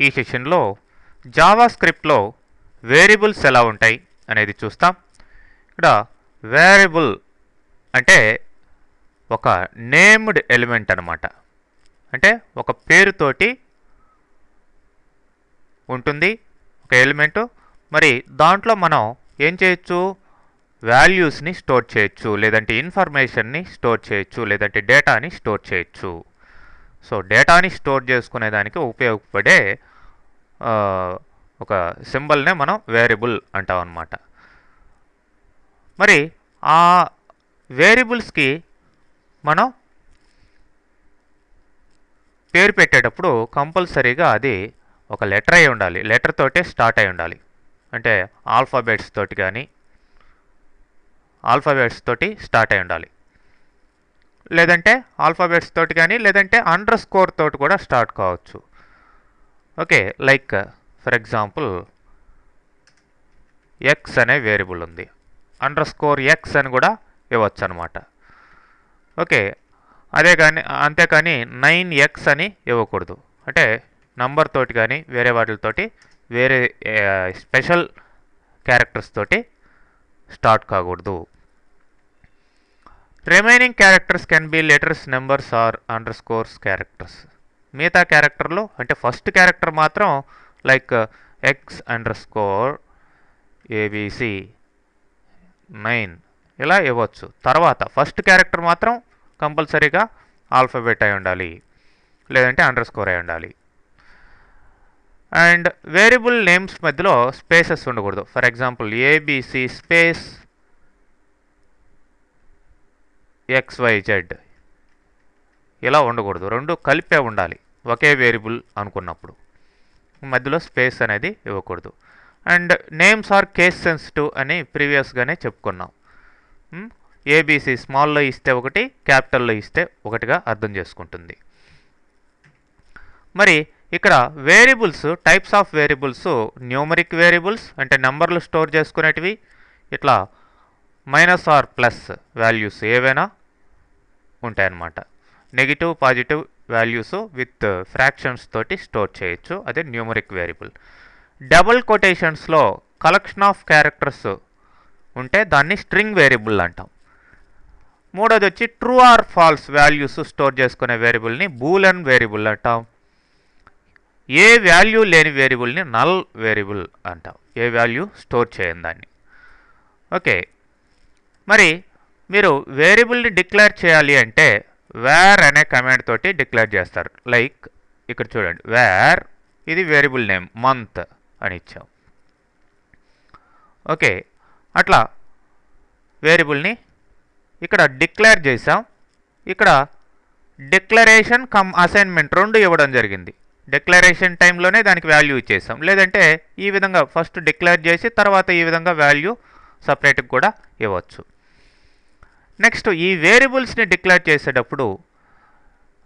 ఈ సెషన్లో జావా స్క్రిప్ట్లో వేరియబుల్స్ ఎలా ఉంటాయి అనేది చూస్తాం. ఇక్కడ వేరియబుల్ అంటే ఒక నేమ్డ్ ఎలిమెంట్ అన్నమాట. అంటే ఒక పేరుతోటి ఉంటుంది ఒక ఎలిమెంటు. మరి దాంట్లో మనం ఏం చేయొచ్చు, వాల్యూస్ని స్టోర్ చేయొచ్చు, లేదంటే ఇన్ఫర్మేషన్ని స్టోర్ చేయొచ్చు, లేదంటే డేటాని స్టోర్ చేయొచ్చు. సో డేటాని స్టోర్ చేసుకునేదానికి ఉపయోగపడే ఒక సింబల్నే మనం వేరియబుల్ అంటాం అన్నమాట. మరి ఆ వేరియబుల్స్కి మనం పేరు పెట్టేటప్పుడు కంపల్సరీగా అది ఒక లెటర్ అయి ఉండాలి, లెటర్ తోటే స్టార్ట్ అయి ఉండాలి. అంటే ఆల్ఫాబెట్స్ తోటి స్టార్ట్ అయి ఉండాలి, లేదంటే ఆల్ఫాబెట్స్ తోటి కానీ లేదంటే అండర్ స్కోర్ తోటి కూడా స్టార్ట్ కావచ్చు. Okay, like for example X అనే వేరియబుల్ ఉంది, అండర్ స్కోర్ ఎక్స్ అని కూడా ఇవ్వచ్చు అనమాట. ఓకే, అంతేకాని 9x అని ఇవ్వకూడదు. అంటే నంబర్ తోటి కానీ వేరే వాటితోటి వేరే స్పెషల్ క్యారెక్టర్స్ తోటి స్టార్ట్ కాకూడదు. Remaining characters can be letters, numbers or underscores characters. మిగతా క్యారెక్టర్లు అంటే ఫస్ట్ క్యారెక్టర్ మాత్రం like X underscore ABC 9 ఇలా ఇవ్వచ్చు. తర్వాత ఫస్ట్ క్యారెక్టర్ మాత్రం కంపల్సరీగా ఆల్ఫాబెట్ అయి ఉండాలి, లేదంటే అండర్ స్కోర్ అయి ఉండాలి. అండ్ వేరియబుల్ నేమ్స్ మధ్యలో స్పేసెస్ ఉండకూడదు. For example ABC space XYZ ఇలా ఉండకూడదు, రెండు కలిపే ఉండాలి ఒకే వేరియబుల్ అనుకున్నప్పుడు. మధ్యలో స్పేస్ అనేది ఇవ్వకూడదు. And names are case sensitive అని ప్రీవియస్గానే చెప్పుకున్నాం. ఏబిసి స్మాల్లో ఇస్తే ఒకటి, క్యాపిటల్లో ఇస్తే ఒకటిగా అర్థం చేసుకుంటుంది. మరి ఇక్కడ variables, types of variables numeric variables అంటే నెంబర్లు స్టోర్ చేసుకునేటివి, ఇట్లా మైనస్ ఆర్ ప్లస్ వాల్యూస్ ఏవైనా ఉంటాయన్నమాట. Negative positive values with fractions తోటి స్టోర్ చేయొచ్చు, అదే న్యూమరిక్ వేరియబుల్. డబుల్ కొటేషన్స్లో కలెక్షన్ ఆఫ్ క్యారెక్టర్స్ ఉంటే దాన్ని స్ట్రింగ్ వేరియబుల్ అంటాం. మూడోది వచ్చి true or false values store చేసుకునే వేరియబుల్ని బూలియన్ వేరియబుల్ అంటాం. ఏ వాల్యూ లేని వేరియబుల్ని నల్ వేరియబుల్ అంటాం, ఏ వాల్యూ స్టోర్ చేయని దాన్ని. ఓకే, మరి మీరు వేరియబుల్ని డిక్లేర్ చేయాలి అంటే వేర్ అనే కమాండ్ తోటి డిక్లేర్ చేస్తారు. లైక్ ఇక్కడ చూడండి, వేర్ ఇది వేరియబుల్ నేమ్ మంత్ అని ఇచ్చాం. ఓకే, అట్లా వేరియబుల్ని ఇక్కడ డిక్లేర్ చేసాం. ఇక్కడ డిక్లరేషన్ కమ్ అసైన్మెంట్ రెండు ఇవ్వడం జరిగింది. డిక్లరేషన్ టైంలోనే దానికి వాల్యూ ఇచ్చేసాం, లేదంటే ఈ విధంగా ఫస్ట్ డిక్లేర్ చేసి తర్వాత ఈ విధంగా వాల్యూ సపరేట్గా కూడా ఇవ్వచ్చు. నెక్స్ట్ ఈ వేరియబుల్స్ని డిక్లేర్ చేసేటప్పుడు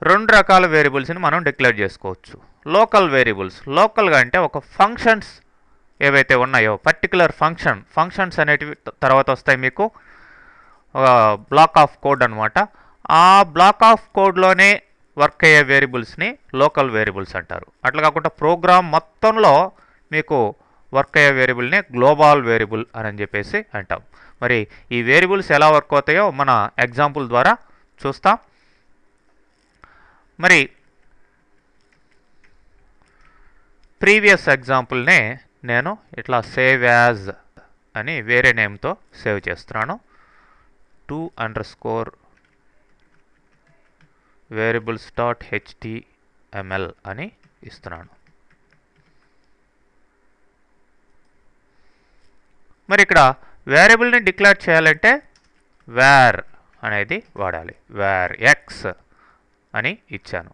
రెండు రకాల వేరియబుల్స్ని మనం డిక్లేర్ చేసుకోవచ్చు. లోకల్ వేరియబుల్స్, లోకల్గా అంటే ఒక ఫంక్షన్స్ ఏవైతే ఉన్నాయో పర్టికులర్ ఫంక్షన్స్ అనేటివి తర్వాత వస్తాయి మీకు, బ్లాక్ ఆఫ్ కోడ్ అనమాట. ఆ బ్లాక్ ఆఫ్ కోడ్లోనే వర్క్ అయ్యే వేరియబుల్స్ని లోకల్ వేరియబుల్స్ అంటారు. అట్లా కాకుండా ప్రోగ్రామ్ మొత్తంలో మీకు వర్క్ అయ్యే వేరియబుల్ని గ్లోబల్ వేరియబుల్ అని చెప్పేసి అంటాం. మరి ఈ వేరియబుల్స్ ఎలా వర్క్ అవుతాయో మన ఎగ్జాంపుల్ ద్వారా చూస్తాం. మరి ప్రీవియస్ ఎగ్జాంపుల్నే నేను ఇట్లా సేవ్ యాజ్ అని వేరే నేమ్తో సేవ్ చేస్తున్నాను. 2_ variables.html అని ఇస్తున్నాను. మరి ఇక్కడ వేరియబుల్ని డిక్లేర్ చేయాలంటే వేర్ అనేది వాడాలి. వేర్ ఎక్స్ అని ఇచ్చాను.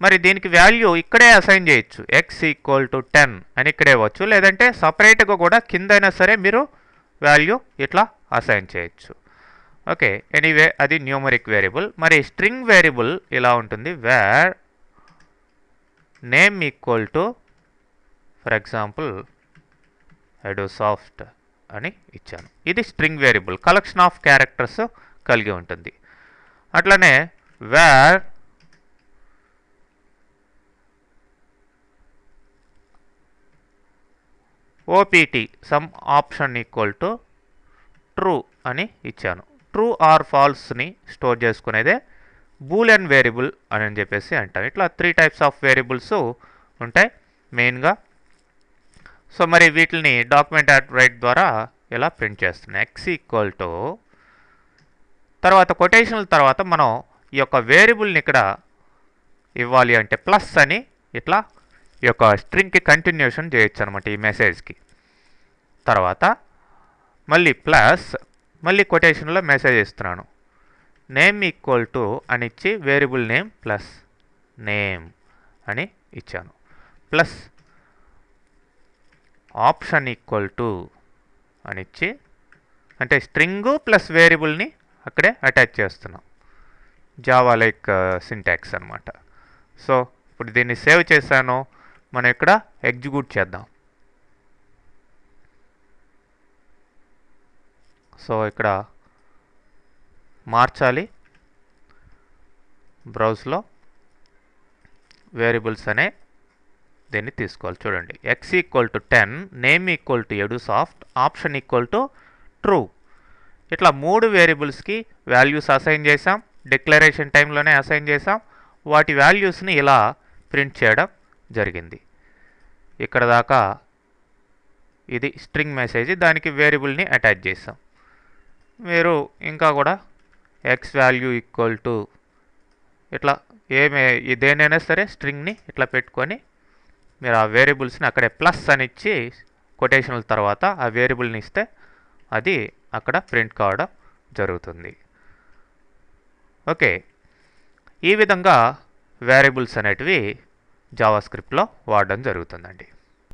మరి దీనికి వాల్యూ ఇక్కడే అసైన్ చేయొచ్చు, x=10 అని ఇక్కడే ఇవ్వచ్చు, లేదంటే సపరేట్గా కూడా కిందైనా సరే మీరు వాల్యూ ఇట్లా అసైన్ చేయొచ్చు. ఓకే, ఎనీవే అది న్యూమరిక్ వేరియబుల్. మరి స్ట్రింగ్ వేరియబుల్ ఇలా ఉంటుంది, var name for example Edusoft అని ఇచ్చాను. ఇది string variable, collection of characters కలిగి ఉంటుంది. అట్లనే var OPT some option equal to true అని ఇచ్చాను. ట్రూ ఆర్ ఫాల్స్ని స్టోర్ చేసుకునేదే బూలియన్ వేరియబుల్ అని చెప్పేసి అంటాం. ఇట్లా 3 టైప్స్ ఆఫ్ వేరియబుల్స్ ఉంటాయి మెయిన్గా. సో మరి వీటిని డాక్యుమెంట్ రైట్ ద్వారా ఇలా ప్రింట్ చేస్తున్నాం. ఎక్స్ ఈక్వల్ టు తర్వాత కొటేషన్ల తర్వాత మనం ఈ యొక్క వేరియబుల్ని ఇక్కడ ఇవ్వాలి అంటే ప్లస్ అని ఇట్లా ఈ యొక్క స్ట్రింగ్కి కంటిన్యూషన్ చేయొచ్చు అనమాట ఈ మెసేజ్కి. తర్వాత మళ్ళీ ప్లస్ మళ్ళీ కొటేషన్లో మెసేజ్ ఇస్తున్నాను. నేమ్ ఈక్వల్ టు అని ఇచ్చి వేరియబుల్ నేమ్ ప్లస్ నేమ్ అని ఇచ్చాను. ప్లస్ ఆప్షన్ ఈక్వల్ టు అని ఇచ్చి అంటే స్ట్రింగు ప్లస్ వేరియబుల్ని అక్కడే అటాచ్ చేస్తున్నాం. జావా లైక్ సింటాక్స్ అనమాట. సో ఇప్పుడు దీన్ని సేవ్ చేశాను. మనం ఇక్కడ ఎగ్జిక్యూట్ చేద్దాం. సో ఇక్కడ మార్చాలి. బ్రౌజ్లో వేరియబుల్స్ అనే దీన్ని తీసుకోవాలి. చూడండి, X equal to 10, name equal to Edusoft, option equal to true. ఇట్లా 3 వేరియబుల్స్కి వాల్యూస్ అసైన్ చేసాం. డిక్లరేషన్ టైంలోనే అసైన్ చేసాం. వాటి వాల్యూస్ని ఇలా ప్రింట్ చేయడం జరిగింది. ఇక్కడ దాకా ఇది స్ట్రింగ్ మెసేజ్, దానికి వేరియబుల్ని అటాచ్ చేసాం. మీరు ఇంకా కూడా ఎక్స్ వాల్యూ ఈక్వల్ టు ఇట్లా దేనైనా సరే స్ట్రింగ్ని ఇట్లా పెట్టుకొని మీరు ఆ వేరియబుల్స్ని అక్కడే ప్లస్ అని ఇచ్చి కొటేషన్ల తర్వాత ఆ వేరియబుల్ని ఇస్తే అది అక్కడ ప్రింట్ కావడం జరుగుతుంది. ఓకే, ఈ విధంగా వేరియబుల్స్ అనేటివి జావాస్క్రిప్ట్లో వాడడం జరుగుతుందండి.